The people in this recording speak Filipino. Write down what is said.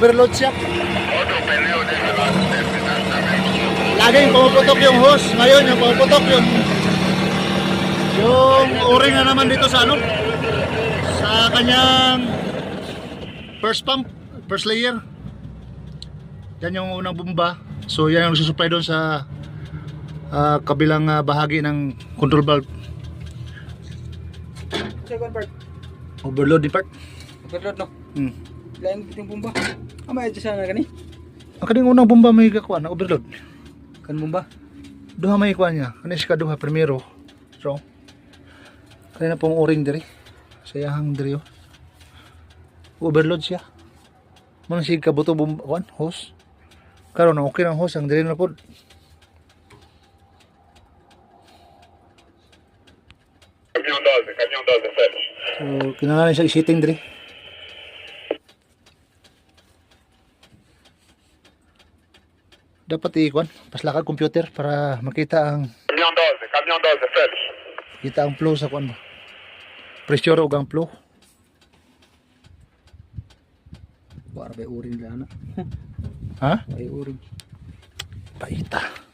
overload siya. Laging pumuputok yung hose. Ngayon yung pumuputok yung o-ring na naman dito sa ano, sa kanyang first pump, first layer. Yan yung unang bomba. So yan yung susupply doon sa kabilang bahagi ng control valve. Second part. Overload din part. Overload no. Lain yung bomba. May adjust na gani. Ang kaning unang bomba may kakuha na overload. Kan bomba. Duha may kuha niya. Kanis ka duha primero. So kanina pong o-ring diri. Sayahang diri. Overload siya. Mga sig kabuto bomba kuan hose. Karon na okay ang hose ang diri na pod. Caminhão 12, fecha. So kinahanglan siya i-setting diri. Dapat i-kuan, paslakad computer para makita ang Caminhão 12, fecha. kita ang flow sa kuan ba. Pressure ug ang flow. Para bay uring lang na. Ha? Bay uring. Paita.